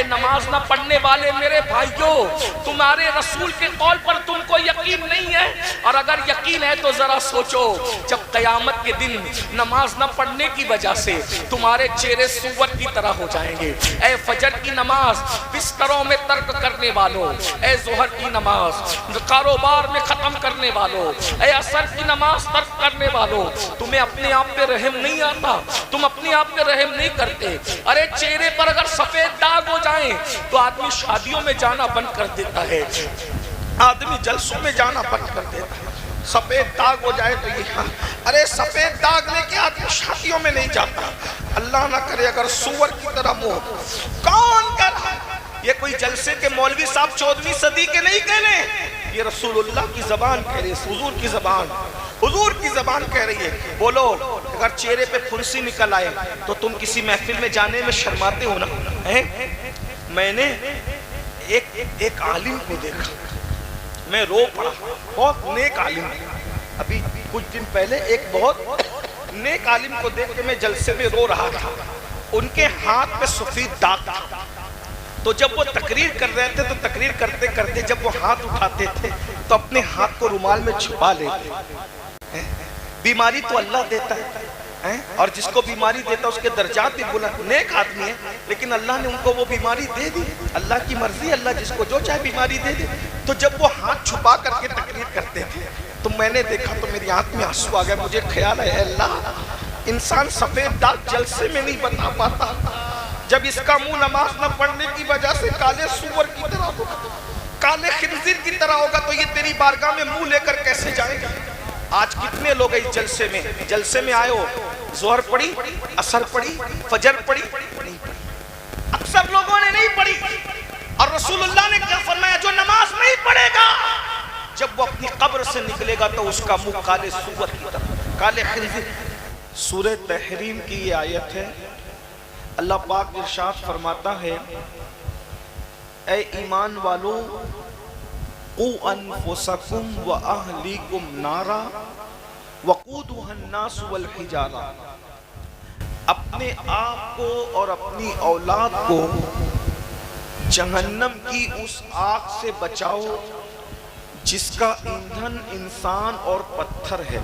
اے نماز نہ پڑھنے والے میرے بھائیوں، تمہارے رسول کے قول پر تم کو یقین نہیں ہے؟ اور اگر یقین ہے تو ذرا سوچو، جب قیامت کے دن نماز نہ پڑھنے کی وجہ سے تمہارے چہرے سور کی طرح ہو جائیں گے۔ اے فجر کی نماز بستروں میں ترک کرنے والوں، اے ظہر کی نماز کاروبار میں ختم کرنے والوں، اے عصر کی نماز ترک کرنے والوں، تمہیں اپنے آپ پہ رحم نہیں آتا؟ تم اپنے آپ پہ رحم نہیں کرتے؟ ارے چہرے پر اگر سفید داغ ہو جائیں تو آدمی شادیوں میں جانا بند کر دیتا ہے، آدمی جلسوں میں جانا بند کر دیتا ہے۔ سفید داغ ہو جائے تو یہ، ارے سفید داغ لے کے آدمی شادیوں میں نہیں جاتا۔ اللہ نہ کرے اگر سور کی طرح منہ، کون کر رہا ہے؟ یہ کوئی جلسے کے مولوی صاحب 14ویں صدی کے نہیں کہہ رہے ہیں، یہ رسول اللہ کی زبان کہہ رہی ہے، حضور کی زبان، حضور کی زبان کہہ رہی ہے۔ بولو اگر چہرے پہ پھنسی نکل آئے تو تم کسی محفل میں جانے میں شرماتے ہو نا؟ میں نے ایک عالم کو دیکھا، میں رو پڑا، بہت نیک عالم، ابھی کچھ دن پہلے ایک بہت نیک عالم کو دیکھ کے میں جلسے میں رو رہا تھا۔ ان کے ہاتھ پہ سفید داغ تھا، تو جب وہ تقریر کر رہے تھے تو تقریر کرتے کرتے جب وہ ہاتھ اٹھاتے تھے تو اپنے ہاتھ کو رومال میں چھپا لیتے۔ بیماری تو اللہ دیتا ہے، اور جس کو بیماری دیتا ہے اس کے درجات بھی بلند، نیک آدمی ہے لیکن اللہ نے ان کو وہ بیماری دے دی، اللہ کی مرضی، اللہ جس کو جو چاہے بیماری دے دے۔ تو جب وہ ہاتھ چھپا کر کے تقریر کرتے تھے تو میں نے دیکھا تو میری آنکھ میں آنسو آ گیا۔ مجھے خیال ہے اے اللہ، انسان سفید داغ جلسے میں نہیں بتا پاتا، جب اس کا منہ نماز نہ پڑھنے کی وجہ سے کالے سور کی طرح ہوگا، کالے خنزیر کی طرح ہوگا، تو یہ تیری بارگاہ میں منہ لے کر کیسے جائے گا؟ آج کتنے لوگ اس جلسے میں آئے ہو، ظہر پڑھی، عصر پڑھی، فجر پڑھی، نہیں پڑھی، اکثر لوگوں نے نہیں پڑھی۔ اور رسول اللہ نے کیا فرمایا؟ جو نماز نہیں پڑھے گا جب وہ اپنی قبر سے نکلے گا تو اس کا منہ کالے سور کی طرح، کالے خنزیر۔ سورہ تحریم کی یہ آیت ہے، اللہ پاک ارشاد فرماتا ہے، اے ایمان والو قوا انفسکم واہلیکم نارا وقودها الناس والحجارہ، اپنے آپ کو اور اپنی اولاد کو جہنم کی اس آگ سے بچاؤ جس کا ایندھن انسان اور پتھر ہے۔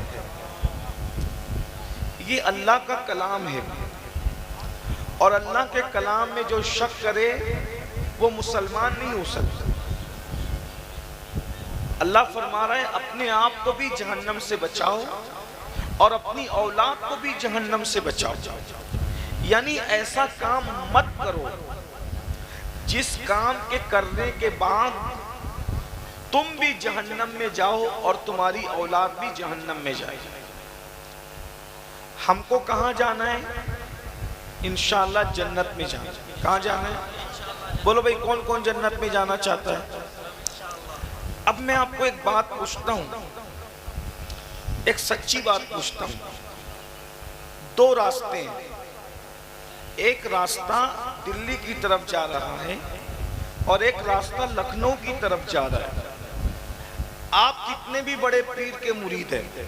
یہ اللہ کا کلام ہے، اور اللہ کے کلام میں جو شک کرے وہ مسلمان نہیں ہو سکتا۔ اللہ فرما رہا ہے اپنے آپ کو بھی جہنم سے بچاؤ اور اپنی اولاد کو بھی جہنم سے بچاؤ، یعنی ایسا کام مت کرو جس کام کے کرنے کے بعد تم بھی جہنم میں جاؤ اور تمہاری اولاد بھی جہنم میں جائے۔ ہم کو کہاں جانا ہے؟ انشاءاللہ جنت میں جانا ہے۔ کہاں جانا ہے؟ بولو بھئی کون کون جنت میں جانا چاہتا ہے؟ اب میں آپ کو ایک بات پوچھتا ہوں، ایک سچی بات پوچھتا ہوں۔ دو راستے ہیں، ایک راستہ دلی کی طرف جا رہا ہے اور ایک راستہ لکھنؤ کی طرف جا رہا ہے۔ آپ کتنے بھی بڑے پیر کے مرید ہیں،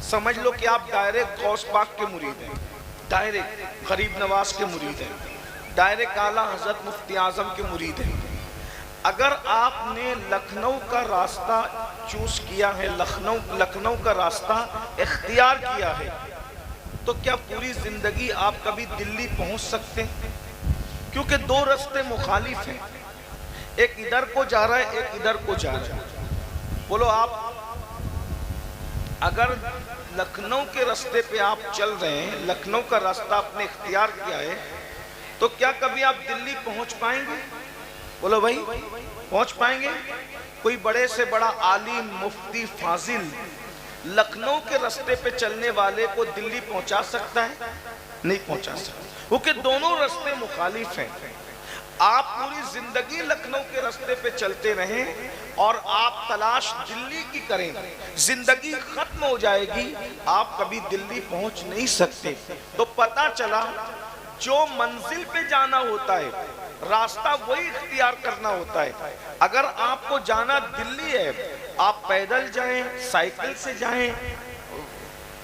سمجھ لو کہ آپ ڈائریکٹ غوث پاک کے مرید ہیں، ڈائریکٹ غریب نواز کے مرید ہیں، ڈائریکٹ اعلیٰ حضرت مفتی اعظم کے مرید ہیں۔ اگر آپ نے لکھنؤ کا راستہ چوز کیا ہے، لکھنؤ کا راستہ اختیار کیا ہے، تو کیا پوری زندگی آپ کبھی دلی پہنچ سکتے ہیں؟ کیونکہ دو راستے مخالف ہیں، ایک ادھر کو جا رہا ہے، ایک ادھر کو جا رہا ہے۔ بولو آپ اگر لکھنؤ کے راستے پہ آپ چل رہے ہیں، لکھنؤ کا راستہ آپ نے اختیار کیا ہے، تو کیا کبھی آپ دلی پہنچ پائیں گے؟ بولو بھائی پہنچ پائیں گے؟ کوئی بڑے سے بڑا عالم مفتی فاضل لکھنؤ کے راستے پہ چلنے والے کو دلی پہنچا سکتا ہے؟ نہیں پہنچا سکتا، کیونکہ دونوں راستے مخالف ہیں۔ آپ پوری زندگی لکھنؤ کے راستے پہ چلتے رہیں اور آپ تلاش دلی کی کریں، زندگی ختم ہو جائے گی، آپ کبھی دلی پہنچ نہیں سکتے۔ تو پتہ چلا جو منزل پہ جانا ہوتا ہے راستہ وہی اختیار کرنا ہوتا ہے۔ اگر آپ کو جانا دلی ہے، آپ پیدل جائیں، سائیکل سے جائیں،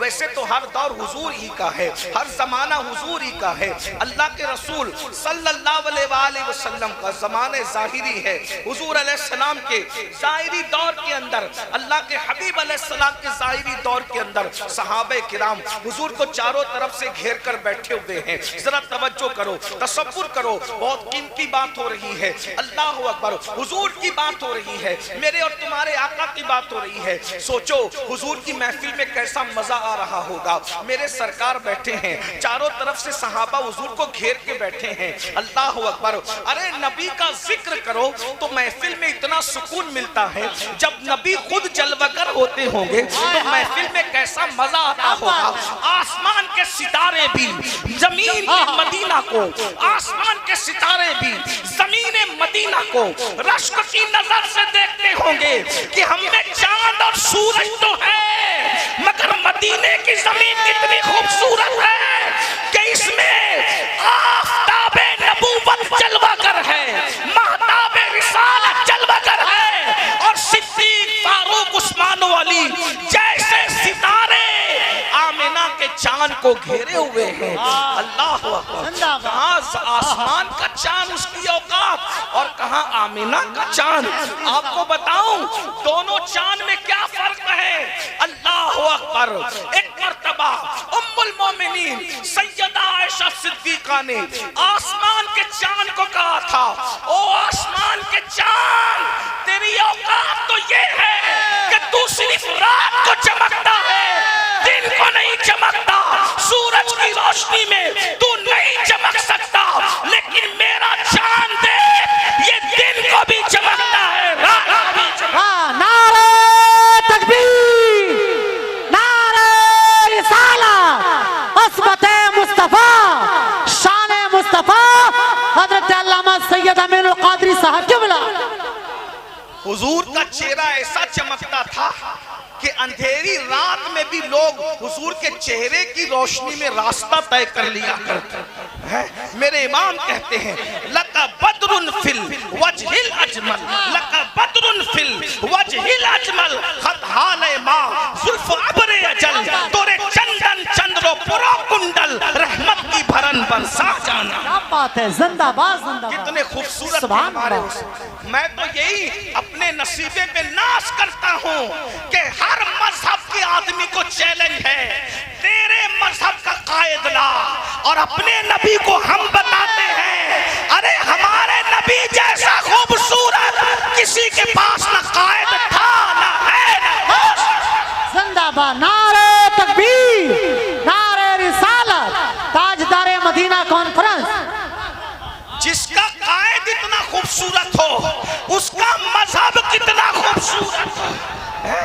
ویسے تو ہر دور حضور ہی کا ہے، ہر زمانہ حضور ہی کا ہے۔ اللہ کے رسول صلی اللہ علیہ وآلہ وسلم کا زمانہ ظاہری ہے۔ حضور علیہ السلام کے ظاہری دور کے اندر، اللہ کے حبیب علیہ السلام کے ظاہری دور کے اندر صحابہ کرام حضور کو چاروں طرف سے گھیر کر بیٹھے ہوئے ہیں۔ ذرا توجہ کرو، تصور کرو، بہت قیمتی بات ہو رہی ہے۔ اللہ اکبر، حضور کی بات ہو رہی ہے، میرے اور تمہارے آقا کی بات ہو رہی ہے۔ سوچو حضور کی محفل میں کیسا مزہ آ رہا ہوگا۔ میرے سرکار بیٹھے ہیں، چاروں طرف سے صحابہ حضور کو گھیر کے بیٹھے ہیں۔ اللہ اکبر، ارے نبی کا ذکر کرو تو محفل میں اتنا سکون ملتا ہے۔ جب نبی خود جلوگر ہوتے ہوں گے تو محفل میں کیسا مزہ آتا ہوگا۔ آسمان کے ستارے بھی زمین مدینہ کو، آسمان کے ستارے بھی زمین مدینہ کو رشک کی نظر سے دیکھتے ہوں گے کہ ہم میں چاند اور سورج تو ہے، مگر مدینے کی زمین کتنی خوبصورت ہے کہ اس میں آفتاب نبوت جلوہ گر ہے، مہتاب رسالت جلوہ گر ہے، اور صدیق، فاروق، عثمان و علی جیسے ستارے آمینہ کے چاند کو گھیرے ہوئے ہیں۔ اللہ اکبر، کہاں آسمان کا چاند اس کی اوقات اور کہاں آمینہ کا چاند۔ آپ کو بتاؤں دونوں چاند میں کیا فرق ہے۔ اللہ اکبر، ایک مرتبہ ام المومنین سیدہ عائشہ صدیقہ نے آسمان کے چاند کو کہا تھا، او آسمان کے چاند، تیری اوقات تو یہ ہے کہ تو صرف رات کو چمکتا ہے، دن کو نہیں چمکتا، سورج کی روشنی میں تو نہیں چمک سکتا، لیکن میرا چاند دیکھ، یہ دن کو بھی چمکتا ہے، رات کو بھی چمکتا ہے۔ نعرہ تکبیر، نعرہ رسالت، عصمت مصطفیٰ، شان مصطفیٰ، حضرت علامہ سید امین القادری صاحب قبلہ۔ حضور کا چہرہ ایسا چمکتا تھا کہ اندھیری رات میں بھی لوگ حضور کے چہرے کی روشنی میں راستہ طے کر لیا کرتے ہیں۔ میرے امام کہتے ہیں لَقَ بَدْرٌ فِي الْوَجْهِ الْأَجْمَلِ، لَقَ بَدْرٌ فِي الْوَجْهِ الْأَجْمَلِ، خط حال ماں زلف عبر اجل، تورے چندن چندرو پرو کنڈل، رحمت کی بھرن برسا جانا۔ کیا بات ہے، زندہ باد، زندہ باد، کتنے خوبصورت سبحان ہمارے اللہ۔ حسین۔ میں تو یہی اپنے نصیبے پہ ناز کرتا ہوں کہ ہر مذہب کے آدمی کو چیلنج ہے، تیرے مذہب کا قائد لا، اور اپنے نبی کو ہم بتاتے ہیں ارے ہمارے نبی جیسا خوبصورت کسی کے پاس نہ قائد تھا، نہ ہے، نہ ہوش۔ زندہ باد، نعرہ تکبیر، نعرہ رسالت، تاجدار مدینہ کانفرنس۔ جس کا قائد اتنا خوبصورت ہو اس کا مذہب کتنا خوبصورت ہے،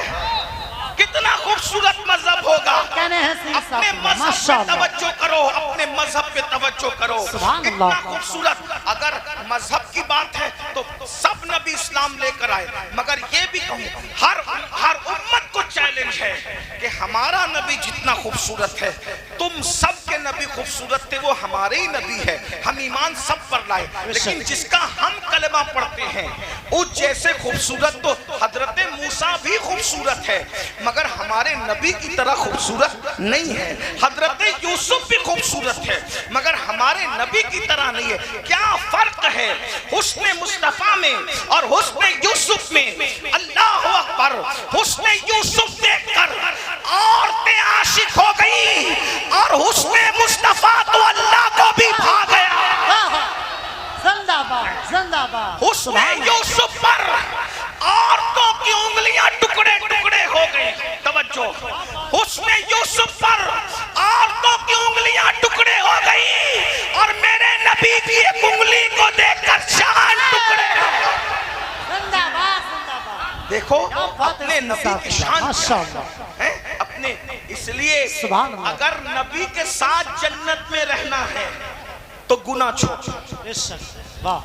کتنا خوبصورت مذہب ہوگا۔ کہنے ہیں سید صاحب، اپنے مذہب پہ توجہ کرو، اپنے مذہب پہ توجہ کرو، سبحان کتنا اللہ۔ خوبصورت۔ اگر مذہب کی بات ہے تو سب نبی اسلام لے کر آئے، مگر یہ بھی کہوں ہر امت کو چیلنج ہے کہ ہمارا نبی جتنا خوبصورت ہے، تم سب کے نبی خوبصورت تھے، وہ ہمارے ہی نبی ہے، ہم ایمان سب پر لائے، لیکن جس کا ہم کلمہ پڑھتے ہیں اس جیسے خوبصورت تو حضرت موسیٰ بھی خوبصورت ہے، مگر ہمارے نبی کی طرح خوبصورت نہیں ہے۔ حضرت یوسف بھی خوبصورت ہے مگر ہمارے نبی کی طرح نہیں ہے۔ کیا فرق ہے حسن مصطفیٰ میں اور حسن یوسف میں؟ اللہ اکبر، حسن یوسف دیکھ کر عورتیں عاشق ہو گئی، اور حسن مصطفیٰ تو اللہ کو بھی بھا گیا۔ زندہ باد، زندہ باد۔ حسن یوسف پر عورتوں کی انگلیاں ٹکڑے ٹکڑے ہو گئی۔ توجہ، حسن یوسف پر عورتوں کی انگلیاں ٹکڑے ہو گئی، اور میرے نبی کی ایک انگلی کو دیکھ کر چاند ٹکڑے ہو گئے۔ زندہ باد، زندہ باد۔ دیکھو اپنے نبی کی شان ماشاءاللہ ہے، اپنے اس لیے سبحان اللہ۔ اگر نبی کے ساتھ جنت میں رہنا ہے تو گناہ چھوڑ، بے شک، واہ،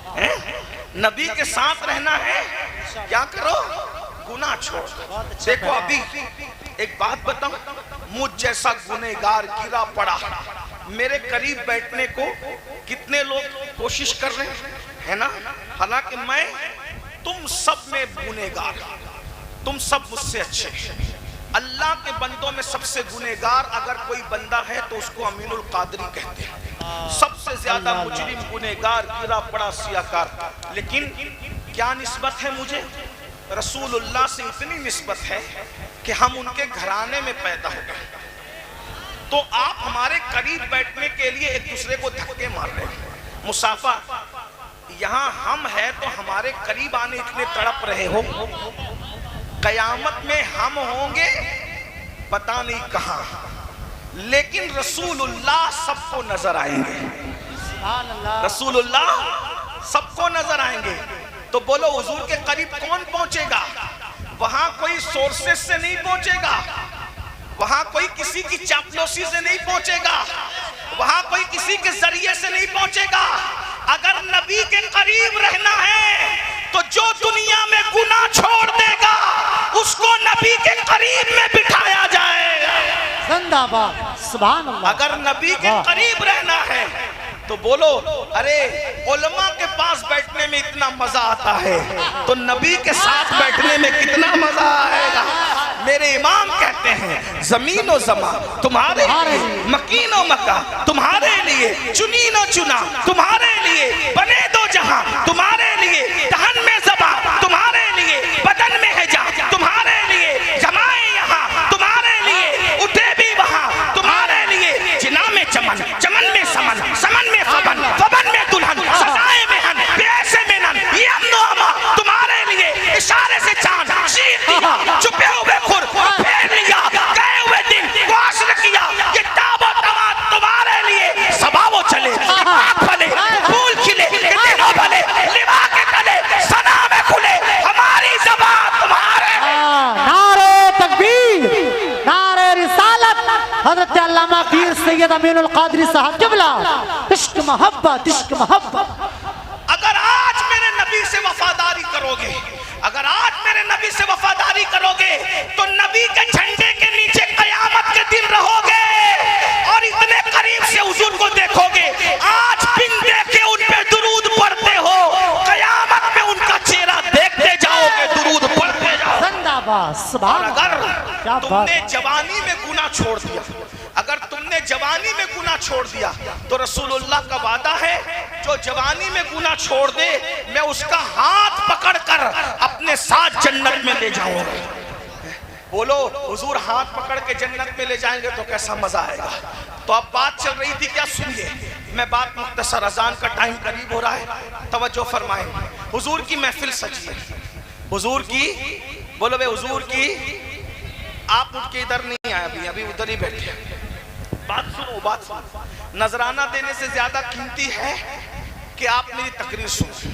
نبی کے ساتھ رہنا ہے کیا کرو؟ گناہ چھوڑ۔ دیکھو ابھی ایک بات بتاؤں، مجھ جیسا گنہگار گرا پڑا، میرے قریب بیٹھنے کو کتنے لوگ کوشش کر رہے ہیں نا، حالانکہ میں تم سب میں گنہگار، تم سب مجھ سے اچھے، اللہ کے بندوں میں سب سے گنہگار اگر کوئی بندہ ہے تو اس کو امین القادری کہتے ہیں، سب سے زیادہ مجرم، گنہگار، گرا پڑا سیاکار۔ لیکن کیا نسبت ہے مجھے؟ رسول اللہ سے اتنی نسبت ہے کہ ہم ان کے گھرانے میں پیدا ہو گئے، تو آپ ہمارے قریب بیٹھنے کے لیے ایک دوسرے کو دھکے مار رہے ہیں، مسافہ۔ یہاں ہم ہیں تو ہمارے قریب آنے اتنے تڑپ رہے ہو، قیامت میں ہم ہوں گے پتہ نہیں کہاں، لیکن رسول اللہ سب کو نظر آئیں گے، رسول اللہ سب کو نظر آئیں گے۔ تو بولو حضور کے قریب کون پہنچے گا؟ وہاں کوئی سورسز سے نہیں پہنچے گا، وہاں کوئی کسی کی چاپلوسی سے نہیں پہنچے گا، وہاں کوئی کسی کے ذریعے سے نہیں پہنچے گا۔ اگر نبی کے قریب رہنا ہے تو جو دنیا میں گناہ چھوڑ دے گا اس کو نبی کے قریب میں بٹھایا جائے۔ زندہ باد، سبحان اللہ۔ اگر نبی کے قریب رہنا ہے تو بولو ارے علماء کے پاس بیٹھنے میں اتنا مزہ آتا ہے تو نبی کے ساتھ بیٹھنے میں کتنا مزہ آئے گا۔ میرے امام کہتے ہیں زمین و زمان تمہارے لیے، مکین و مکہ تمہارے لیے، چنین و چنا تمہارے لیے، بنے دو جہاں تمہارے لیے، دہن میں زبان تمہارے لیے، بدن میں ہے جان تمہارے لیے، جمائے یہاں تمہارے لیے، اٹھے بھی وہاں تمہارے لیے، جنا میں چمن، چمن میں سمن، سمن میں فبن، فبن میں دلہن، سزائے مہن، پیسے مینن، یہ امن و اما تمہارے لیے، اشارے سے چاند شیر دیا، چھپے ہوئے خور پھیر لیا، گئے ہوئے دن معاشر کیا، یہ تاب و تواد تمہارے لیے، صبا وہ چلے، آگ بھلے، پھول کھلے، دنوں بھلے، لوا کے تلے، سنا میں کھلے، ہماری زبان تمہارے لیے۔ نعرہ تکبیر، نعرہ رسالت، حضرت علامہ پیر سید امین القادری صاحب قبلہ، عشق محبت، عشق محبت۔ اگر آج میرے نبی سے وفاداری کرو گے، اگر آج میرے نبی سے وفاداری کرو گے تو نبی کے جھنڈے کے نیچے قیامت کے دن رہو گے اور اتنے قریب سے حضور کو دیکھو گے۔ آج بن دیکھے ان پہ درود پڑھتے ہو، قیامت میں ان کا چہرہ دیکھتے جاؤ گے، درود پڑھتے جاؤ۔ زندہ باد، اور سبحان اگر کیا تم بات نے ہے۔ جوانی میں گناہ چھوڑ دیا، اگر تم نے جوانی میں گناہ چھوڑ دیا تو رسول اللہ کا وعدہ ہے جو جوانی میں گناہ چھوڑ دے میں اس کا ہاتھ پکڑ کر اپنے ساتھ جنت میں لے جاؤں گا۔ بولو حضور ہاتھ پکڑ کے جنت میں لے جائیں گے تو کیسا مزہ آئے گا۔ تو اب بات چل رہی تھی کیا، سنیے میں بات مختصر، اذان کا ٹائم قریب ہو رہا ہے، توجہ فرمائیں۔ حضور کی محفل سجی ہے، حضور کی، بولو بے حضور کی، آپ اٹھ کے ادھر نہیں آئے، ابھی ادھر ہی بیٹھے۔ بات سنو، بات سنو، نذرانہ دینے سے زیادہ قیمتی ہے کہ آپ میری تقریر سنو،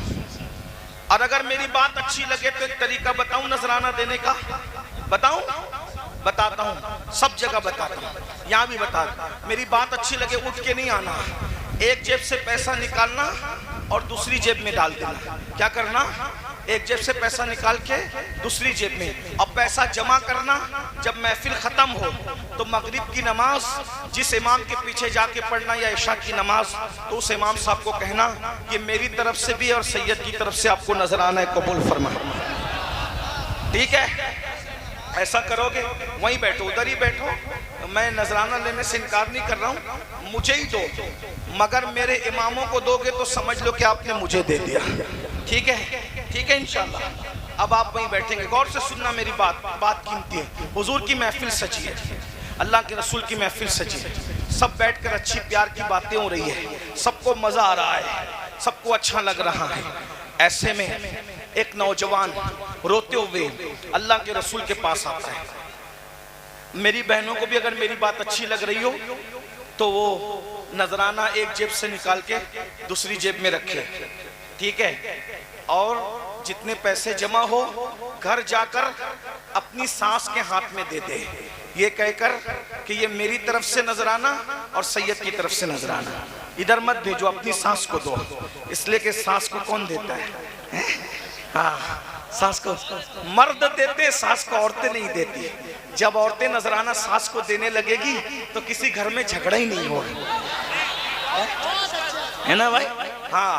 اور اگر میری بات اچھی لگے تو ایک طریقہ بتاؤں نذرانہ دینے کا، بتاؤں؟ بتاتا ہوں، سب جگہ بتاتا ہوں، یہاں بھی بتاتا ہوں۔ میری بات اچھی لگے اٹھ کے نہیں آنا، ایک جیب سے پیسہ نکالنا اور دوسری جیب میں ڈال دینا۔ کیا کرنا؟ ایک جیب سے پیسہ نکال کے دوسری جیب میں، اب پیسہ جمع کرنا۔ جب محفل ختم ہو تو مغرب کی نماز جس امام کے پیچھے جا کے پڑھنا یا عشاء کی نماز، تو اس امام صاحب کو کہنا یہ میری طرف سے بھی اور سید کی طرف سے آپ کو نذرانہ قبول فرمائے، ٹھیک ہے؟ ایسا کرو گے، وہیں بیٹھو، ادھر ہی بیٹھو، میں نذرانہ لینے سے انکار نہیں کر رہا ہوں، مجھے ہی دو، مگر میرے اماموں کو دو گے تو سمجھ لو کہ آپ نے مجھے دے دیا، ٹھیک ہے؟ ٹھیک ہے انشاءاللہ۔ اب آپ وہیں بیٹھیں گے، غور سے سننا میری بات، بات قیمتی ہے۔ حضور کی محفل سجی ہے، اللہ کے رسول کی محفل سجی ہے، سب بیٹھ کر اچھی پیار کی باتیں ہو رہی ہے، سب کو مزہ آ رہا ہے، سب کو اچھا لگ رہا ہے۔ ایسے میں ایک نوجوان روتے ہوئے اللہ کے رسول کے پاس آتا ہے۔ میری بہنوں کو بھی اگر میری بات اچھی لگ رہی ہو تو وہ نذرانہ ایک جیب سے نکال کے دوسری جیب میں رکھے، ٹھیک ہے؟ اور جتنے پیسے جمع ہو گھر جا کر اپنی ساس کے ہاتھ میں دے دے، یہ کہہ کر کہ یہ میری طرف سے نذرانہ اور سید کی طرف سے نذرانہ، ادھر مت بھیجو، اپنی ساس کو دو، اس لیے کہ ساس کو کون دیتا ہے؟ ہاں، ساس کو مرد دیتے، ساس کو عورتیں نہیں دیتی۔ جب عورتیں نذرانہ ساس کو دینے لگے گی تو کسی گھر میں جھگڑا ہی نہیں ہوگا، ہے نا بھائی؟ ہاں،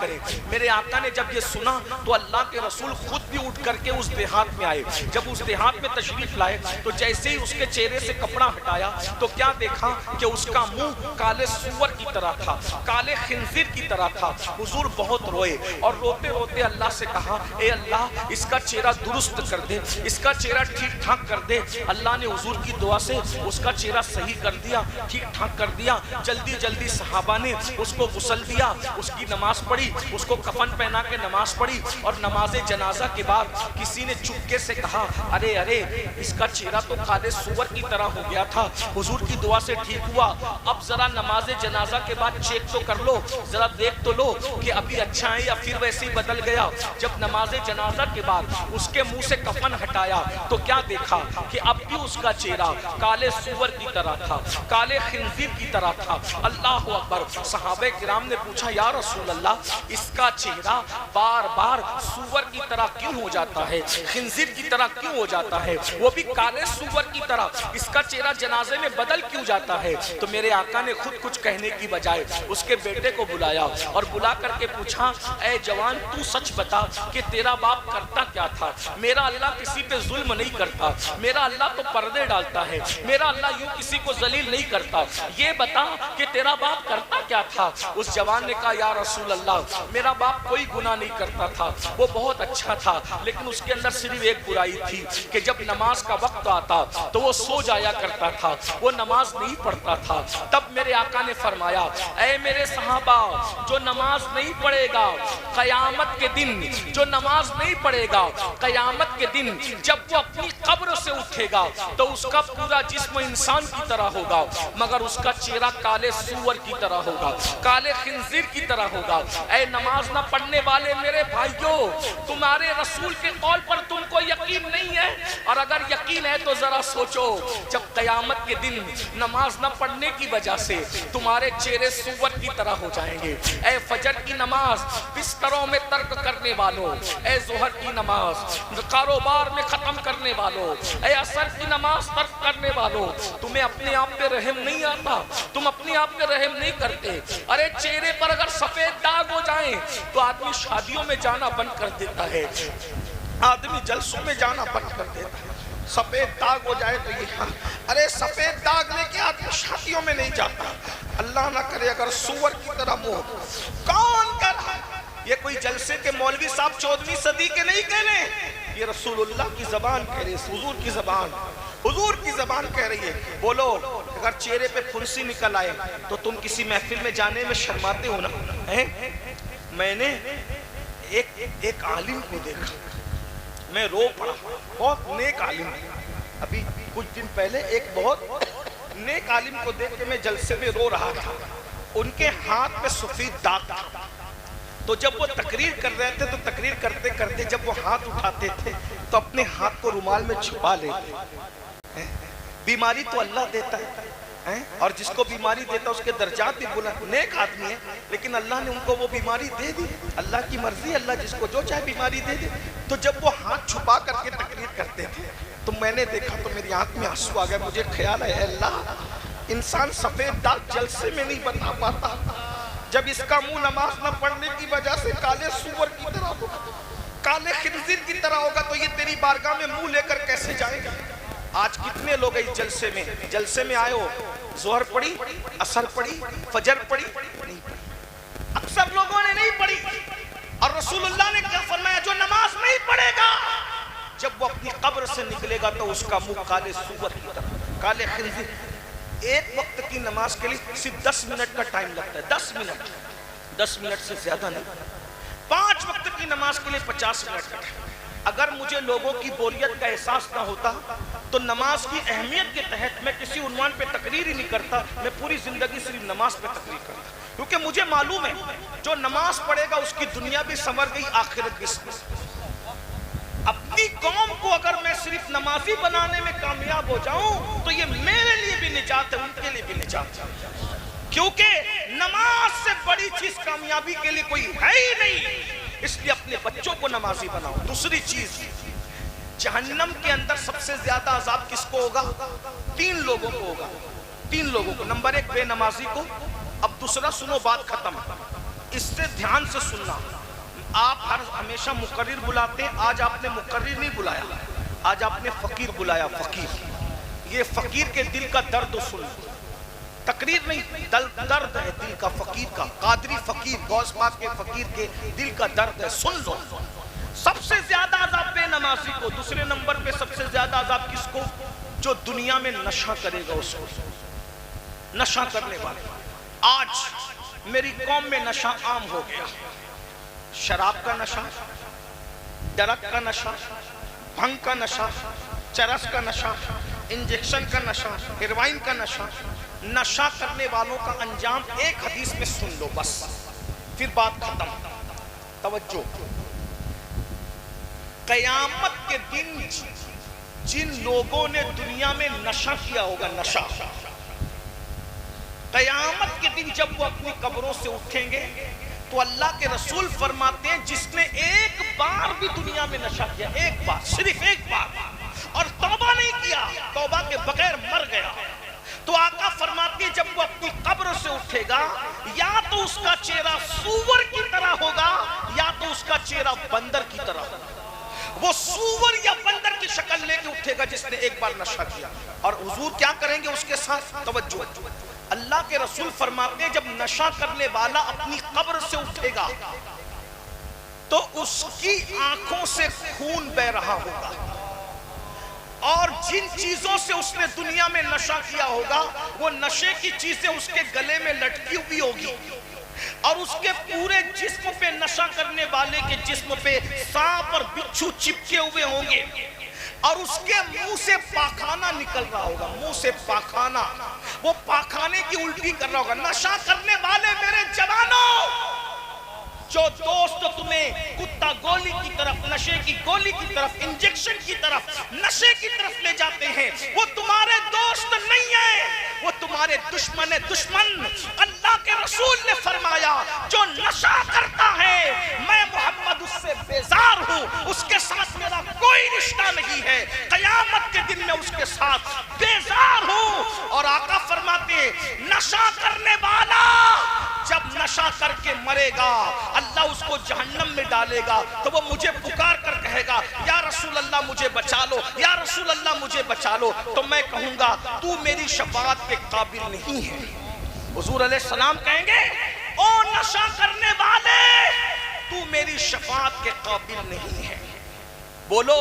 کریں۔ میرے آقا نے جب یہ سنا تو اللہ کے رسول خود بھی اٹھ کر کے اس دیہات میں آئے۔ جب اس دیہات میں تشریف لائے تو جیسے ہی اس کے چہرے سے کپڑا ہٹایا تو کیا دیکھا کہ اس کا منہ کالے سور کی طرح تھا، کالے خنزیر کی طرح تھا۔ حضور بہت روئے اور روتے روتے اللہ سے کہا اے اللہ اس کا چہرہ درست کر دے، اس کا چہرہ ٹھیک ٹھاک کر دے۔ اللہ نے حضور کی دعا سے اس کا چہرہ صحیح کر دیا، ٹھیک ٹھاک کر دیا۔ جلدی جلدی صحابہ نے اس کو غسل دیا، اس کی نماز پڑھی، اس کو کفن پہنا کے نماز پڑھی، اور نماز جنازہ کے بعد کسی نے چپکے سے کہا ارے ارے اس کا چہرہ تو کالے سور کی طرح ہو گیا تھا، حضور کی دعا سے ٹھیک ہوا، اب ذرا نماز جنازہ کے بعد چیک تو کر لو، ذرا دیکھ تو لو کہ ابھی اچھا ہے یا پھر ویسے ہی بدل گیا۔ جب نماز جنازہ کے بعد اس کے منہ سے کفن ہٹایا تو کیا دیکھا کہ اب بھی اس کا چہرہ کالے سور کی طرح تھا، کالے خنزیر کی طرح تھا۔ اللہ اکبر۔ صحابہ کرام نے پوچھا یا رسول اللہ اس کا چہرہ بار بار سور کی طرح کیوں ہو جاتا ہے، خنزیر کی طرح کیوں ہو جاتا ہے، وہ بھی کالے سور کی طرح، اس کا چہرہ جنازے میں بدل کیوں جاتا ہے؟ تو میرے آقا نے خود کچھ کہنے کی بجائے اس کے بیٹے کو بلایا اور بلا کر کے پوچھا اے جوان تو سچ بتا کہ تیرا باپ کرتا کیا تھا؟ میرا اللہ کسی پہ ظلم نہیں کرتا، میرا اللہ تو پردے ڈالتا ہے، میرا اللہ یوں کسی کو ذلیل نہیں کرتا، یہ بتا کہ تیرا باپ کرتا کیا تھا؟ اس جوان نے کہا یا رسول اللہ میرا باپ کوئی گناہ نہیں کرتا تھا، وہ بہت اچھا تھا، لیکن اس کے اندر صرف ایک برائی تھی کہ جب نماز کا وقت آتا تو وہ سو جایا کرتا تھا، وہ نماز نہیں پڑھتا تھا۔ تب میرے آقا نے فرمایا اے میرے صحابہ جو نماز نہیں پڑھے گا قیامت کے دن، جو نماز نہیں پڑھے گا قیامت کے دن جب وہ اپنی قبر سے اٹھے گا تو اس کا پورا جسم انسان کی طرح ہوگا مگر اس کا چہرہ کالے سور کی طرح ہوگا، کالے خنزیر کی طرح ہوگا۔ اے نماز نہ پڑھنے والے میرے بھائیوں، تمہارے رسول کے قول پر تم کو یقین نہیں ہے، اور اگر یقین ہے تو ذرا سوچو جب قیامت کے دن نماز نہ پڑھنے کی وجہ سے تمہارے چہرے سور کی طرح ہو جائیں گے۔ اے فجر کی نماز بستروں میں ترک کرنے والوں، اے ظہر کی نماز کاروبار میں ختم کرنے والوں، اے عصر کی نماز ترک کرنے والوں، تمہیں اپنے آپ پہ رحم نہیں آتا، تم اپنے آپ پہ رحم نہیں کرتے۔ ارے چہرے پر اگر سفید داغ ہو جائیں تو آدمی شادیوں میں جانا بند کر دیتا ہے، آدمی جلسوں میں جانا بند کر دیتا ہے۔ سفید داغ ہو جائے تو یہ ارے سفید داغ لے کے آدمی شادیوں میں نہیں جاتا۔ اللہ نہ کرے اگر سور کی طرح منہ، کون کر رہا ہے یہ؟ کوئی جلسے کے مولوی صاحب 14ویں صدی کے نہیں کہہ رہے، یہ رسول اللہ کی زبان کہہ رہی ہے، حضور کی زبان، حضور کی زبان کہہ رہی ہے۔ بولو اگر چہرے پہ پھنسی نکل آئے تو تم کسی محفل میں جانے میں شرماتے ہو نا؟ میں نے ایک عالم کو دیکھا، میں رو پڑا، بہت نیک عالم، ابھی کچھ دن پہلے ایک بہت نیک عالم کو دیکھ کے میں جلسے میں رو رہا تھا۔ ان کے ہاتھ پہ سفید داغ تھا، تو جب وہ تقریر کر رہے تھے تو تقریر کرتے کرتے جب وہ ہاتھ اٹھاتے تھے تو اپنے ہاتھ کو رومال میں چھپا لیتے۔ بیماری تو اللہ دیتا ہے اور جس کو بیماری دیتا ہے اس کے درجات بھی بلند، نیک آدمی ہے لیکن اللہ نے ان کو وہ بیماری دے دی، اللہ کی مرضی، اللہ جس کو جو چاہے بیماری دے دے۔ تو جب وہ ہاتھ چھپا کر کے تقریر کرتے تھے تو میں نے دیکھا تو میری آنکھ میں آنسو آ گیا، مجھے خیال ہے اے اللہ انسان سفید داغ جلسے میں نہیں بتا پاتا، جب اس کا منہ نماز نہ پڑھنے کی وجہ سے کالے سور کی طرح ہوگا، کالے خنزیر کی طرح ہوگا تو یہ تیری بارگاہ میں منہ لے کر کیسے جائے گا؟ آج کتنے لوگ اس جلسے میں آئے ہو، ظہر پڑھی، عصر پڑھی، فجر پڑھی، نہیں پڑھی، اکثر لوگوں نے نہیں پڑھی۔ اور رسول اللہ نے کیا فرمایا؟ جو نماز نہیں پڑھے گا جب وہ اپنی قبر سے نکلے گا تو اس کا منہ کالے سور کی طرح، کالے خنزیر۔ ایک وقت کی نماز کے لیے صرف 10 منٹ کا ٹائم لگتا ہے، 10 منٹ سے زیادہ نہیں۔ 5 وقت کی نماز کے لیے 50 منٹ کا ٹائم۔ اگر مجھے لوگوں کی بوریت کا احساس نہ ہوتا تو نماز کی اہمیت کے تحت میں کسی عنوان پہ تقریر ہی نہیں کرتا، میں پوری زندگی صرف نماز پہ تقریر کرتا، کیونکہ مجھے معلوم ہے جو نماز پڑھے گا اس کی دنیا بھی سنور گئی، آخرت بھی سنور گئی۔ اپنی قوم کو اگر میں صرف نمازی بنانے میں کامیاب ہو جاؤں تو یہ میرے لیے بھی نجات ہے، ان کے لیے بھی نجات ہے، کیونکہ نماز سے بڑی چیز کامیابی کے لیے کوئی ہے ہی نہیں۔ اس لیے اپنے بچوں کو نمازی بناؤ۔ دوسری چیز، جہنم کے اندر سب سے زیادہ عذاب کس کو ہوگا؟ 3 لوگوں کو ہوگا، 3 لوگوں کو۔ نمبر 1 بے نمازی کو۔ اب دوسرا سنو، بات ختم۔ اس سے دھیان سے سننا. آپ ہمیشہ مقرر بلاتے ہیں, آج آپ نے مقرر نہیں بلایا, آج آپ نے فقیر بلایا. فقیر, یہ فقیر کے دل کا درد سن, تقریر نہیں, درد ہے دل کا فقیر کا. قادری فقیر, غوث پاک کے فقیر کے دل کا درد ہے, سن لو. سب سے زیادہ عذاب بے نمازی کو, دوسرے نمبر پہ سب سے زیادہ عذاب کس کو؟ جو دنیا میں نشہ کرے گا اس کو, نشہ کرنے والے. آج میری قوم میں نشہ عام ہو گیا. شراب کا نشہ, ڈرگ کا نشہ, بھنگ کا نشہ, چرس کا نشہ, انجیکشن کا نشہ, ہیروئن کا نشہ. نشہ کرنے والوں کا انجام ایک حدیث میں سن لو بس, پھر بات ختم. توجہ, قیامت کے دن جن لوگوں نے دنیا میں نشہ کیا ہوگا, نشہ, قیامت کے دن جب وہ اپنی قبروں سے اٹھیں گے تو اللہ کے رسول فرماتے ہیں جس نے ایک بار بھی دنیا میں نشہ کیا, ایک بار, صرف ایک بار, اور توبہ نہیں کیا, توبہ کے بغیر مر گیا, تو آقا فرماتے ہیں جب وہ اپنی قبر سے اٹھے گا یا تو اس کا چہرہ سور کی طرح ہوگا یا تو اس کا چہرہ بندر کی طرح ہوگا. وہ سور یا بندر کی شکل لے کے اٹھے گا جس نے ایک بار نشہ کیا. اور حضور کیا کریں گے اس کے ساتھ؟ توجہ, اللہ کے رسول فرماتے ہیں جب نشہ کرنے والا اپنی قبر سے اٹھے گا تو اس کی آنکھوں سے خون بہ رہا ہوگا, اور جن چیزوں سے اس نے دنیا میں نشہ کیا ہوگا وہ نشے کی چیزیں اس کے گلے میں لٹکی ہوئی ہوگی, اور اس کے پورے جسم پہ, نشہ کرنے والے کے جسم پہ سانپ اور بچھو چپکے ہوئے ہوں گے, اور اس کے منہ سے پاخانہ نکل رہا ہوگا, منہ سے پاخانہ, وہ پاخانے کی الٹی کر رہا ہوگا. نشہ کرنے والے میرے جوانوں, جو دوست تمہیں کتا گولی کی طرف, نشے کی گولی کی طرف, انجیکشن کی طرف, نشے کی طرف لے جاتے ہیں, وہ تمہارے دوست نہیں ہیں, وہ تمہارے دشمن ہے. دشمن, اللہ کے رسول نے فرمایا جو نشہ کرتا ہے میں محمد اس سے بیزار ہوں, اس کے ساتھ میرا کوئی رشتہ نہیں ہے, قیامت کے دن میں اس کے ساتھ بیزار ہوں. اور آقا فرماتے ہیں نشہ کرنے والا جب نشہ کر کے مرے گا اللہ اس کو جہنم میں ڈالے گا تو وہ مجھے پکار کر کہے گا یا رسول اللہ مجھے بچا لو, یا رسول اللہ مجھے بچا لو, تو میں کہوں گا تو میری شفاعت کے قابل نہیں ہے. حضور علیہ السلام کہیں گے او نشہ کرنے والے تو میری شفاعت کے قابل نہیں ہے. بولو,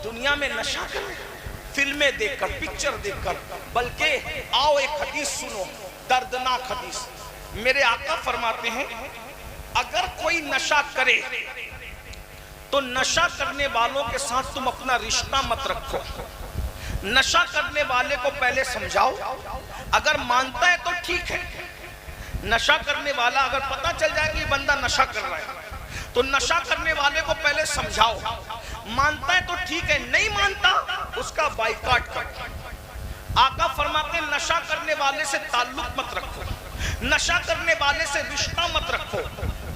دنیا میں نشہ کر, فلمیں دیکھ کر, پکچر دیکھ کر, بلکہ آؤ ایک حدیث سنو, دردناک حدیث. میرے آقا فرماتے ہیں اگر کوئی نشہ کرے تو نشہ کرنے والوں کے ساتھ تم اپنا رشتہ مت رکھو. نشہ کرنے والے کو پہلے سمجھاؤ, اگر مانتا ہے تو ٹھیک ہے. نشہ کرنے والا اگر پتہ چل جائے کہ یہ بندہ نشہ کر رہا ہے تو نشہ کرنے والے کو پہلے سمجھاؤ, مانتا ہے تو ٹھیک ہے, نہیں مانتا اس کا بائیکاٹ کر. آقا فرماتے ہیں نشہ کرنے والے سے تعلق مت رکھو, نشہ کرنے والے سے رشتہ مت رکھو.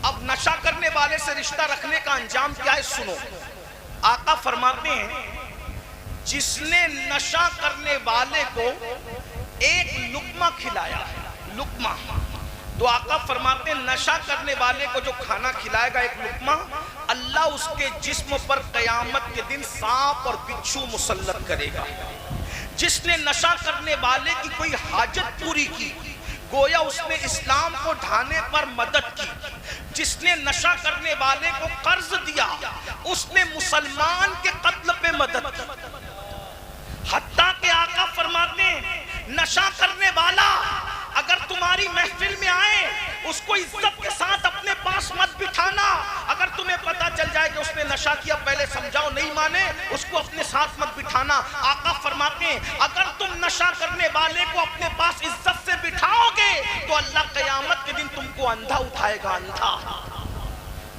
اب نشہ کرنے والے سے رشتہ رکھنے کا انجام کیا ہے سنو. آقا فرماتے ہیں جس نے نشہ کرنے والے کو ایک لقمہ کھلایا, لقمہ, تو آقا فرماتے ہیں نشہ کرنے والے کو جو کھانا کھلائے گا ایک لقمہ, اللہ اس کے جسم پر قیامت کے دن سانپ اور بچھو مسلط کرے گا. جس نے نشہ کرنے والے کی کوئی حاجت پوری کی گویا اس نے اسلام کو ڈھانے پر مدد کی. جس نے نشہ کرنے والے کو قرض دیا اس نے مسلمان کے قتل پہ مدد کی. حتیٰ کہ آقا فرماتے ہیں نشہ کرنے والا اگر تمہاری محفل میں آئے اس کو عزت کے ساتھ اپنے پاس مت بٹھانا. اگر تمہیں پتہ چل جائے کہ اس نے نشہ کیا پہلے سمجھاؤ, نہیں مانے اس کو اپنے ساتھ مت بٹھانا. آقا فرماتے ہیں اگر تم نشہ کرنے والے کو اپنے پاس عزت سے بٹھاؤ گے تو اللہ قیامت کے دن تم کو اندھا اٹھائے گا, اندھا.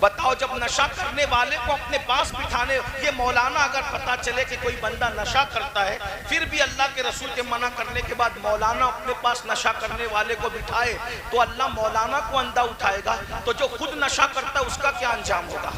بتاؤ جب نشہ کرنے والے کو اپنے پاس بٹھانے, یہ مولانا اگر پتا چلے کہ کوئی بندہ نشہ کرتا ہے پھر بھی اللہ کے رسول کے منع کرنے کے بعد مولانا اپنے پاس نشہ کرنے والے کو بٹھائے تو اللہ مولانا کو اندھا اٹھائے گا, تو جو خود نشہ کرتا ہے اس کا کیا انجام ہوگا.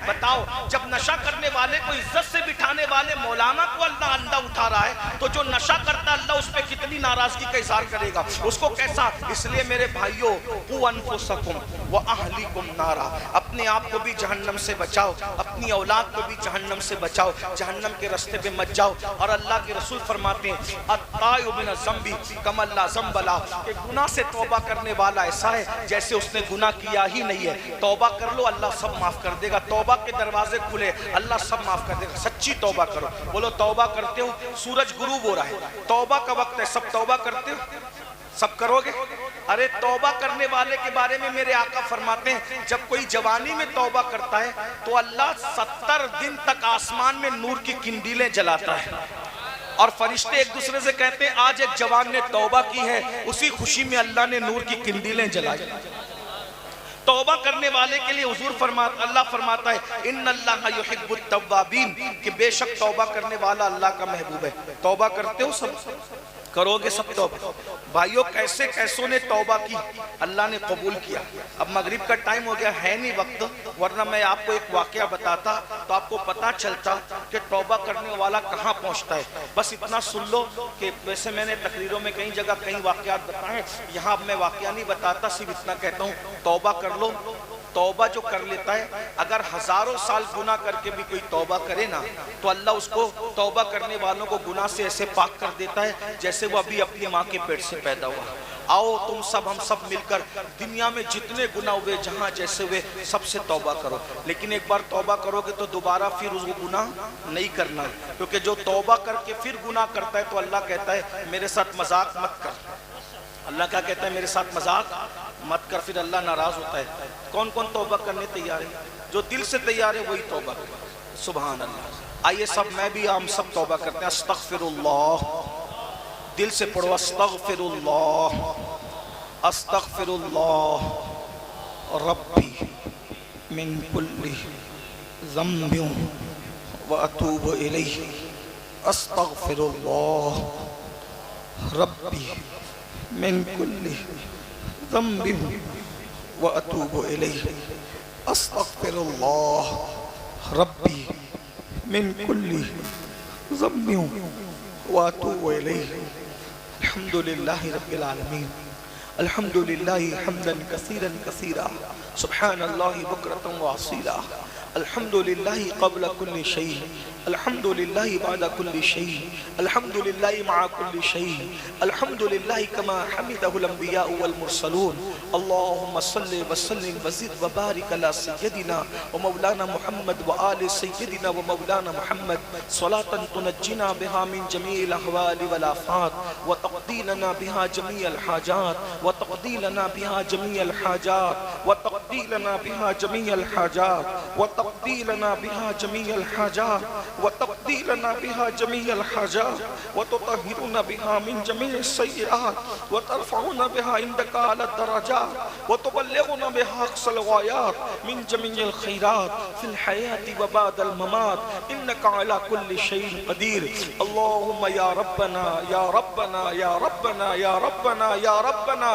بتاؤ جب نشہ کرنے والے کو عزت سے بٹھانے والے مولانا کو اللہ اندھا اٹھا رہا ہے تو جو نشہ کرتا اللہ اس پہ کتنی ناراضگی کا اظہار کرے گا، اس کو کیسا؟ اس لیے میرے بھائیوں قُوْ أَنفُسَكُمْ وَأَهْلِكُمْ نَارًا، اپنے آپ کو بھی جہنم سے بچاؤ، اپنی اولاد کو بھی جہنم سے بچاؤ، جہنم کے راستے پہ مت جاؤ۔ اور اللہ کے رسول فرماتے ہیں التائب من الذنب کمن لا ذنب لہ، کہ گناہ سے توبہ کرنے والا ایسا ہے جیسے اس نے گناہ کیا ہی نہیں ہے۔ توبہ کر لو اللہ سب معاف کر دے گا، توبہ کے دروازے کھلے اللہ سب معاف کر دے گا۔ سچی توبہ کرو، بولو توبہ کرتے ہو؟ سورج غروب ہو رہا ہے، توبہ کا وقت ہے، سب توبہ کرتے ہو؟ سب کرو گے؟ ارے توبہ کرنے والے کے بارے میں میرے آقا فرماتے ہیں جب کوئی جوانی میں توبہ کرتا ہے تو اللہ 70 دن تک آسمان میں نور کی کنڈیلیں جلاتا ہے، اور فرشتے ایک دوسرے سے کہتے ہیں آج ایک جوان نے توبہ کی ہے، اسی خوشی میں اللہ نے نور کی کنڈیلیں جلائی۔ توبہ کرنے والے کے لیے حضور اللہ فرماتا ہے ان اللہ یحب التوابین، کہ بے شک توبہ کرنے والا اللہ کا محبوب ہے۔ توبہ کرتے ہو؟ سب کرو گے سب توبہ؟ بھائیوں کیسے کیسوں نے توبہ کی، اللہ نے قبول کیا۔ اب مغرب کا ٹائم ہو گیا، ہے نہیں وقت، ورنہ میں آپ کو ایک واقعہ بتاتا تو آپ کو پتا چلتا کہ توبہ کرنے والا کہاں پہنچتا ہے۔ بس اتنا سن لو کہ ویسے میں نے تقریروں میں کئی جگہ کئی واقعات بتائے، یہاں اب میں واقعہ نہیں بتاتا، صرف اتنا کہتا ہوں توبہ کر لو۔ توبہ جو کر لیتا ہے، اگر ہزاروں سال گناہ کر کے بھی کوئی توبہ کرے نا تو اللہ اس کو توبہ کرنے والوں کو گناہ سے ایسے پاک کر دیتا ہے جیسے وہ ابھی اپنی ماں کے پیٹ سے پیدا ہوا۔ آؤ تم سب ہم سب مل کر دنیا میں جتنے گناہ ہوئے جہاں جیسے ہوئے سب سے توبہ کرو، لیکن ایک بار توبہ کرو گے تو دوبارہ پھر اس گناہ نہیں کرنا، کیونکہ جو توبہ کر کے پھر گناہ کرتا ہے تو اللہ کہتا ہے میرے ساتھ مذاق مت کر۔ اللہ کیا کہتا ہے؟ میرے ساتھ مذاق مت کر، پھر اللہ ناراض ہوتا ہے۔ کون کون توبہ کرنے تیار ہے؟ جو دل سے تیار ہے وہی توبہ کرے۔ سبحان اللہ۔ آئیے سب، میں بھی ہم سب توبہ کرتے ہیں۔ استغفر اللہ، دل سے پڑھو استغفر اللہ، استغفر اللہ ربی من کل ذنب واتوب الیہ، استغفر اللہ ربی من کل ذنب واتوب الیہ، استغفر اللہ ربی من کل ذنب واتوب الیہ۔ الحمدللہ رب العالمین، الحمدللہ حمدا کثیرا کثیرا، سبحان اللہ بکرۃ واصیلا، الحمدللہ قبل کل شیء، الحمدللہ بعد کل شیء، الحمدللہ مع کل شیء، الحمدللہ کما حمدہ الانبیاء والمرسلون۔ اللہم صلی وسلم وزد وبارک علی سیدنا ومولانا محمد وآل سیدنا ومولانا محمد، صلاة تنجینا بها من جمیع الاحوال والآفات وتقضی لنا بها جمیع الحاجات وتقضی لنا بها جمیع الحاجات وتقضی لنا بها جمیع الحاجات وتقضی لنا بها جمیع الحاجات وتقضی لنا بها جمیع الحاجات وتطهرنا بها من جمیع السیئات وترفعنا بها عندك اعلی الدرجات وتبلغنا بها اقصى الغایات من جمیع الخیرات فی الحیاة وبعد الممات انك على كل شيء قدیر۔ اللهم یا ربنا یا ربنا یا ربنا یا ربنا یا ربنا،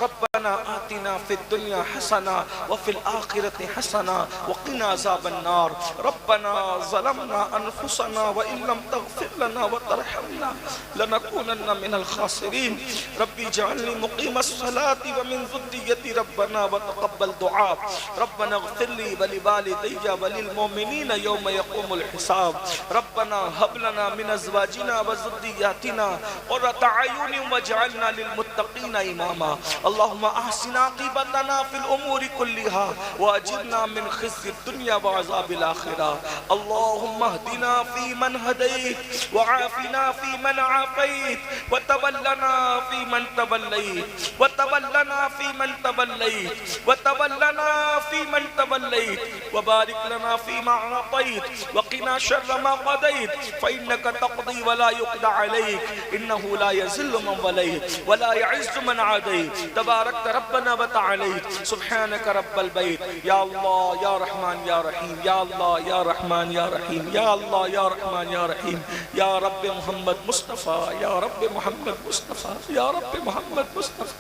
ربنا آتنا فی الدنیا حسنہ وفی الآخرة حسنہ وقنا عذاب النار، ربنا ظلمنا انفسنا وان لم تغفر لنا وترحمنا لنكونن من الخاسرین، ربی اجعلنی مقیم الصلاة ومن ذریتی ربنا وتقبل دعاء، ربنا اغفر لی ولوالدی وللمؤمنین یوم یقوم الحساب، ربنا هب لنا من ازواجنا وذریاتنا قرۃ اعین واجعلنا للمتقین اماما، اللهم احسن عاقبتنا فی الامور كلها واجرنا من خزي الدنيا وعذاب الآخرة، اللهم اهدنا في من هديت وعافنا في من عافيت وتولنا في من توليت وتولنا في من توليت وتولنا في من توليت وبارك لنا فيما أعطيت وقنا فقنا شر ما قضيت فإنك تقضي ولا يقضى عليك إنه لا يذل من وليت ولا يعز من عاديت تباركت ربنا وتعاليت سبحانك رب البيت يا الله يا رحمن يا رحيم يا الله يا رحمن يا رحيم يا الله يا رحمن يا رحيم يا رب محمد مصطفى يا رب محمد مصطفى يا رب محمد مصطفى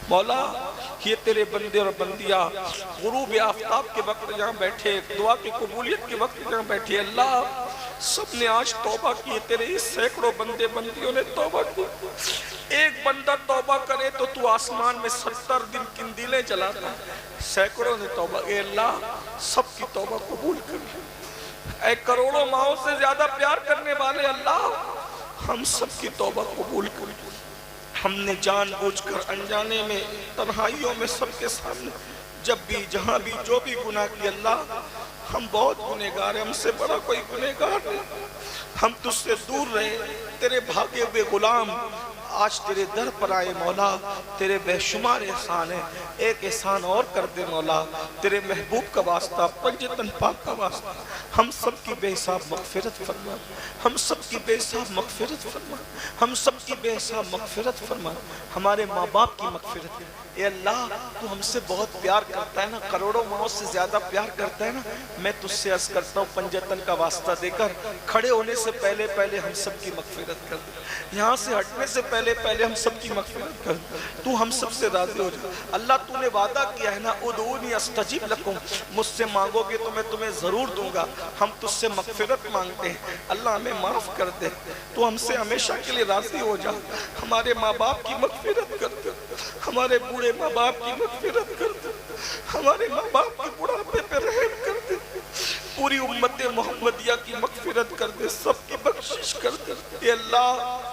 مولا یہ تیرے بندے اور بندیاں غروب آفتاب کے وقت جہاں بیٹھے دعا کی قبولیت کے وقت جہاں بیٹھے اللہ سب نے آج توبہ کی تیرے اس سینکڑوں بندے بندیوں نے توبہ کی ایک بندہ توبہ کرے تو تو آسمان میں 70 دن قندیلیں جلاتا سینکڑوں نے توبہ اے اللہ سب کی توبہ قبول کر اے کروڑوں ماؤں سے زیادہ پیار کرنے والے اللہ ہم سب کی توبہ قبول کر ہم نے جان بوجھ کر انجانے میں تنہائیوں میں سب کے سامنے جب بھی جہاں بھی جو بھی گناہ کی اللہ ہم بہت گنہگار ہیں ہم سے بڑا کوئی گنہگار نہیں ہم تجھ سے دور رہے تیرے بھاگے ہوئے غلام آج تیرے در پر آئے مولا تیرے بے شمار احسان ہیں ایک احسان اور کر دے مولا تیرے محبوب کا واسطہ پنجتن پاک کا واسطہ ہم سب کی بے حساب مغفرت فرما ہم سب کی بے حساب مغفرت فرما ہم سب کی بے حساب مغفرت فرما ہمارے ماں باپ کی مغفرت اے اللہ تو ہم سے بہت پیار کرتا ہے نا کروڑوں ماؤں سے زیادہ پیار کرتا ہے نا میں تجھ سے عرض کرتا ہوں پنجتن کا واسطہ دے کر کھڑے ہونے سے پہلے ہم سب کی مغفرت کر دے یہاں سے ہٹنے سے پہلے ہم سب کی مغفرت کر دے تو ہم سب سے راضی ہو جائے اللہ تو نے وعدہ کیا ہے نا ادعونی استجب لکم مجھ سے مانگو گے تو میں تمہیں ضرور دوں گا ہم تجھ سے مغفرت مانگتے ہیں اللہ ہمیں معاف کر دے تو ہم سے ہمیشہ کے لیے راضی ہو جا ہمارے ماں باپ کی مغفرت کر دے ہمارے بوڑھے ماں باپ کی مغفرت کر دے ہمارے ماں باپ کی بڑھاپے پہ رحم کر دے پوری امت محمدیہ کی مغفرت کر دے سب کی بخشش کر دے اے اللہ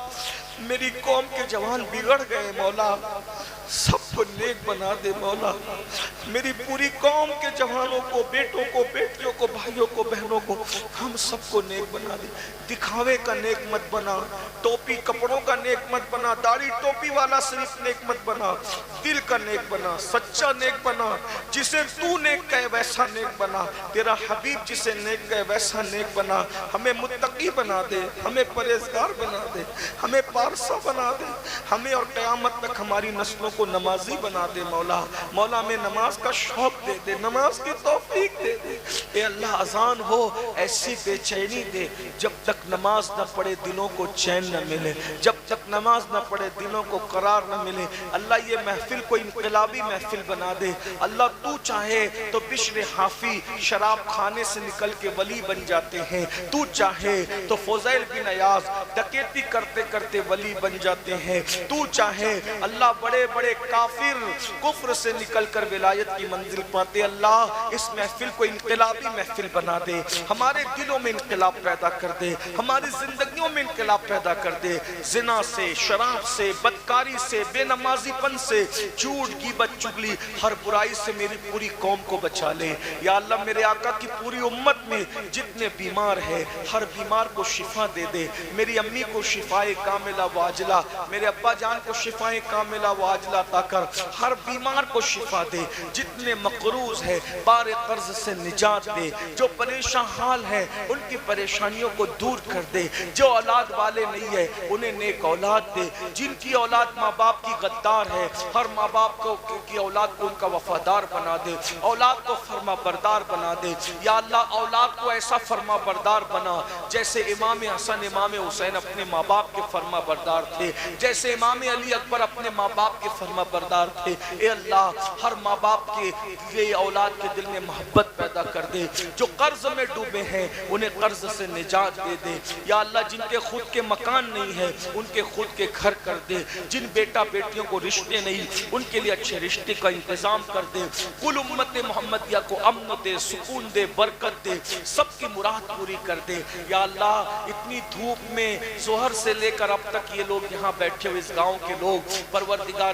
میری قوم کے جوان بگڑ گئے مولا سب کو نیک بنا دے مولا میری پوری قوم کے جوانوں کو بیٹوں کو بیٹیوں کو بھائیوں کو بہنوں کو ہم سب کو نیک بنا دے دکھاوے کا نیک مت بنا ٹوپی کپڑوں کا نیک مت بنا داڑھی ٹوپی والا صرف نیک مت بنا دل کا نیک بنا سچا نیک بنا جسے تو نیک کہے ویسا نیک بنا تیرا حبیب جسے نیک کہے ویسا نیک بنا ہمیں متقی بنا دے ہمیں پرہیزگار بنا دے ہمیں پارسا بنا دے ہمیں اور قیامت تک ہماری نسلوں کو نمازی بنا دے مولا مولا ہمیں نماز کا شوق دے دے نماز کی توفیق دے دے اے اللہ اذان ہو ایسی بے چینی دے جب تک نماز نہ پڑھے دلوں کو چین نہ ملے جب تک نماز نہ پڑھے دلوں کو قرار نہ ملے اللہ یہ محفل کو انقلابی محفل بنا دے اللہ تو چاہے تو بشر حافی شراب کھانے سے نکل کے ولی بن جاتے ہیں تو چاہے تو فضیل بن عیاض ڈکیتی کرتے کرتے ولی بن جاتے ہیں تو چاہے اللہ بڑے بڑے کافر کفر سے نکل کر ولایت کی منزل پاتے اللہ اس محفل کو انقلابی محفل بنا دے ہمارے دلوں میں انقلاب پیدا کر دے ہماری زندگیوں میں انقلاب پیدا کر دے زنا سے شراب سے بدکاری سے بے نمازی پن سے جھوٹ غیبت چغلی ہر برائی سے میری پوری قوم کو بچا لے یا اللہ میرے آقا کی پوری امت میں جتنے بیمار ہیں ہر بیمار کو شفا دے دے میری امی کو شفائے کاملہ واجلہ میرے ابا جان کو شفائے کاملہ واجلہ عطا کر ہر بیمار کو شفا دے جتنے مقروض ہے بار قرض سے نجات دے جو پریشان حال ہے ان کی پریشانیوں کو دور کر دے جو اولاد والے نہیں ہے انہیں نیک اولاد دے جن کی اولاد ماں باپ کی غدار ہے ہر ماں باپ کی اولاد کو ان کا وفادار بنا دے اولاد کو فرما بردار بنا دے یا اللہ اولاد کو ایسا فرما بردار بنا جیسے امام حسن امام حسین اپنے ماں باپ کے فرما بردار تھے جیسے امام علی اکبر اپنے ماں باپ کے فرما بردار تھے اے اللہ ہر ماں باپ کے لیے اولاد کے دل میں محبت پیدا کر دے جو قرض میں ڈوبے ہیں انہیں قرض سے نجات دے دے یا اللہ جن کے خود کے مکان نہیں ہے ان کے خود کے گھر کر دے جن بیٹا بیٹیوں کو رشتے نہیں ان کے لیے اچھے رشتے کا انتظام کر دے کل امت محمدیہ کو امن دے سکون دے برکت دے سب کی مراد پوری کر دے یا اللہ اتنی دھوپ میں ظہر سے لے کر اب تک یہ لوگ یہاں بیٹھے ہوئے اس گاؤں کے لوگ پروردگار